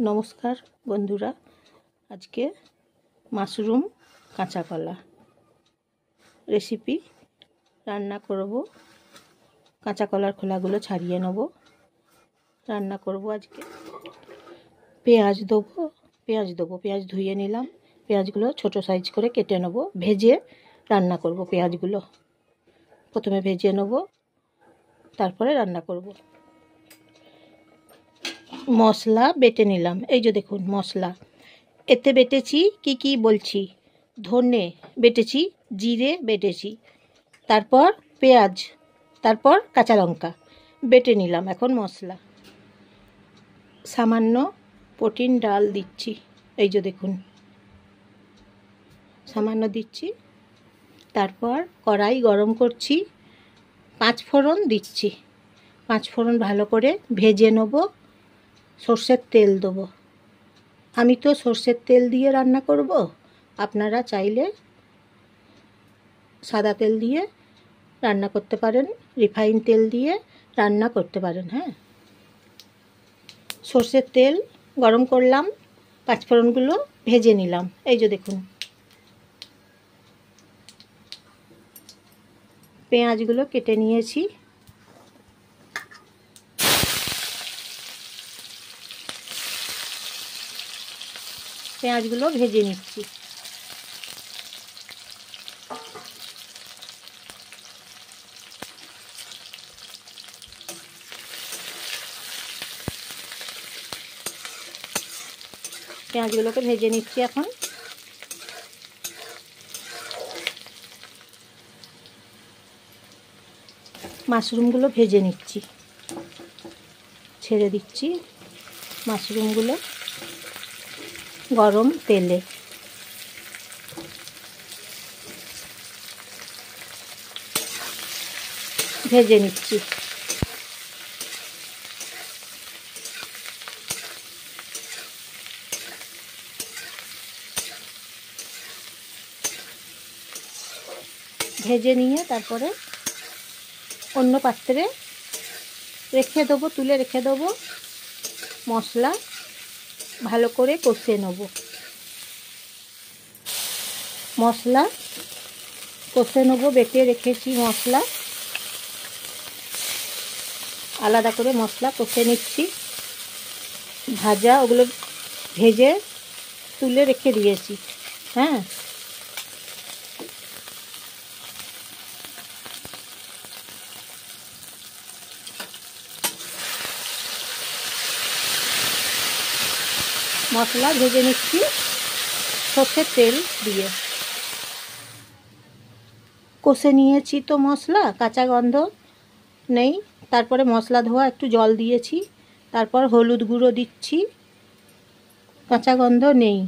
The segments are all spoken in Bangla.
নমস্কার বন্ধুরা, আজকে মাশরুম কাঁচা কলা রেসিপি রান্না করব। কাঁচা কলার খোলাগুলো ছাড়িয়ে নেব, রান্না করব আজকে। পেঁয়াজ দেবো, পেঁয়াজ ধুয়ে নিলাম। পেঁয়াজগুলো ছোট সাইজ করে কেটে নেব, ভেজে রান্না করব। পেঁয়াজগুলো প্রথমে ভেজে নেব, তারপরে রান্না করব। মশলা বেটে নিলাম, এই যে দেখুন মশলা। এতে বেটেছি কি বলছি, ধনে বেটেছি, জিরে বেটেছি, তারপর পেঁয়াজ, তারপর কাঁচা লঙ্কা বেটে নিলাম। এখন মশলা, সামান্য প্রোটিন ডাল দিচ্ছি, এই যে দেখুন সামান্য দিচ্ছি। তারপর কড়াই গরম করছি, 5 ফোড়ন দিচ্ছি। 5 ফোড়ন ভালো করে ভেজে নেব। সর্ষের তেল দেবো, আমি তো সর্ষের তেল দিয়ে রান্না করব, আপনারা চাইলে সাদা তেল দিয়ে রান্না করতে পারেন, রিফাইন তেল দিয়ে রান্না করতে পারেন। হ্যাঁ, সর্ষের তেল গরম করলাম, 5 ফোড়নগুলো ভেজে নিলাম, এই যে দেখুন। পেঁয়াজগুলো কেটে নিয়েছি, পেঁয়াজগুলো ভেজে নিচ্ছি। পেঁয়াজগুলোকে ভেজে নিচ্ছি। এখন মাশরুমগুলো ভেজে নিচ্ছি, ছেড়ে দিচ্ছি মাশরুমগুলো গরম তেলে। ভেজে নিচ্ছি। ভেজে নিয়ে তারপরে অন্য পাত্রে রেখে দেবো, তুলে রেখে দেবো। মশলা ভালো করে কষে নেব। মশলা কষে নেব, বেটে রেখেছি মশলা, আলাদা করে মশলা কষে নিচ্ছি। ভাজা ওগুলো ভেজে তুলে রেখে দিয়েছি। হ্যাঁ, মশলা ভেজে নিচ্ছি সর্ষের তেল দিয়ে। কষে নিয়েছি তো মশলা, কাঁচা গন্ধ নেই। তারপরে মশলা ধোয়া একটু জল দিয়েছি, তারপর হলুদ গুঁড়ো দিচ্ছি। কাঁচা গন্ধ নেই,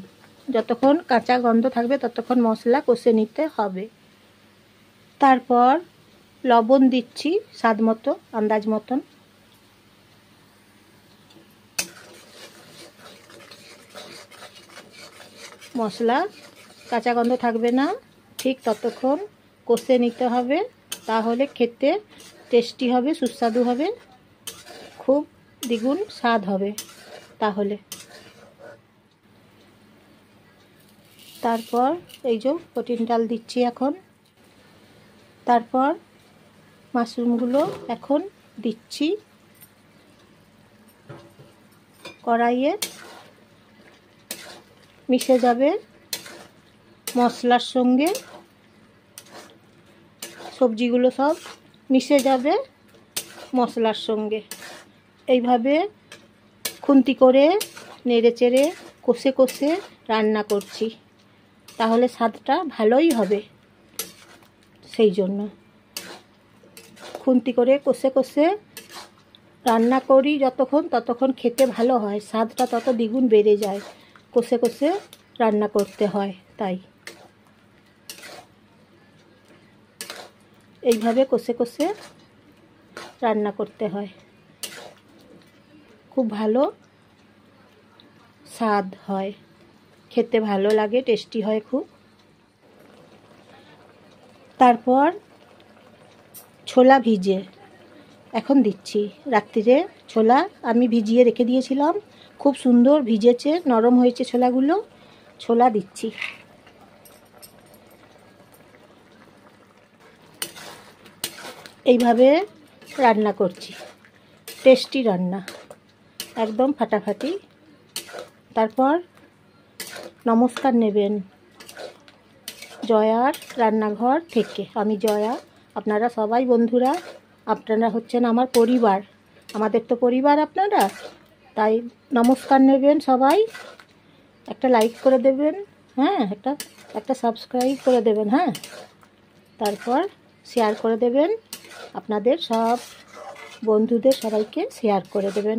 যতক্ষণ কাঁচা গন্ধ থাকবে ততক্ষণ মশলা কষে নিতে হবে। তারপর লবণ দিচ্ছি স্বাদ মতো, আন্দাজ মতন। মশলা কাঁচা গন্ধ থাকবে না, ঠিক ততক্ষণ কষে নিতে হবে, তাহলে খেতে টেস্টি হবে, সুস্বাদু হবে, খুব দ্বিগুণ স্বাদ হবে তাহলে। তারপর এই যে প্রোটিন ডাল দিচ্ছি এখন। তারপর মাশরুমগুলো এখন দিচ্ছি কড়াইয়ে, মিশে যাবে মশলার সঙ্গে, সবজিগুলো সব মিশে যাবে মশলার সঙ্গে। এইভাবে খুন্তি করে নেড়ে চেড়ে কষে কষে রান্না করছি, তাহলে স্বাদটা ভালোই হবে। সেই জন্য খুন্তি করে কষে কষে রান্না করি যতক্ষণ, ততক্ষণ খেতে ভালো হয়, স্বাদটা তত দ্বিগুণ বেড়ে যায়। কষে কষে রান্না করতে হয়, তাই এইভাবে কষে কষে রান্না করতে হয়, খুব ভালো স্বাদ হয়, খেতে ভালো লাগে, টেস্টি হয় খুব। তারপর ছোলা ভিজে এখন দিচ্ছি। রাত্রিরে ছোলা আমি ভিজিয়ে রেখে দিয়েছিলাম, খুব সুন্দর ভিজেছে, নরম হয়েছে ছোলাগুলো। ছোলা দিচ্ছি। এইভাবে রান্না করছি, টেস্টি রান্না, একদম ফাটাফাটি। তারপর নমস্কার নেবেন জয়ার রান্নাঘর থেকে। আমি জয়া, আপনারা সবাই বন্ধুরা, আপনারা হচ্ছেন আমার পরিবার, আমাদের তো পরিবার আপনারা, তাই নমস্কার নেবেন সবাই। একটা লাইক করে দেবেন, হ্যাঁ, একটা সাবস্ক্রাইব করে দেবেন, হ্যাঁ। তারপর শেয়ার করে দেবেন, আপনাদের সব বন্ধুদের সবাইকে শেয়ার করে দেবেন।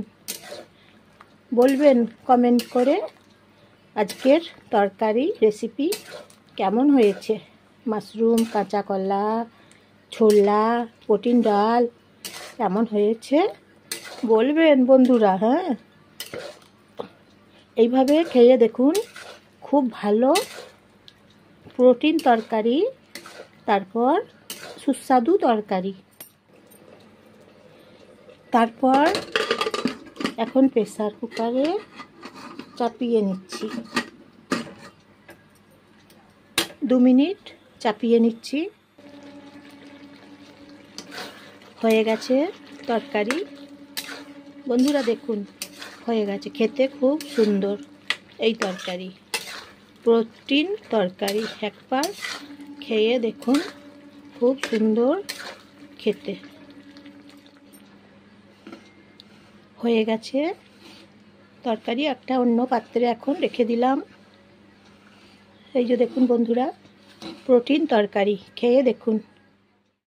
বলবেন কমেন্ট করে আজকের তরকারি রেসিপি কেমন হয়েছে। মাশরুম, কাঁচা কলা, ছোলা, প্রোটিন ডাল কেমন হয়েছে বলবেন বন্ধুরা, হ্যাঁ। এইভাবে খেয়ে দেখুন, খুব ভালো প্রোটিন তরকারি, তারপর সুস্বাদু তরকারি। তারপর এখন প্রেসার কুকারে চাপিয়ে নিচ্ছি, 2 মিনিট চাপিয়ে নিচ্ছি। হয়ে গেছে তরকারি বন্ধুরা, দেখুন হয়ে গেছে। খেতে খুব সুন্দর এই তরকারি, প্রোটিন তরকারি। একবার খেয়ে দেখুন, খুব সুন্দর খেতে। হয়ে গেছে তরকারি, একটা অন্য পাত্রে এখন রেখে দিলাম। এই যে দেখুন বন্ধুরা, প্রোটিন তরকারি, খেয়ে দেখুন।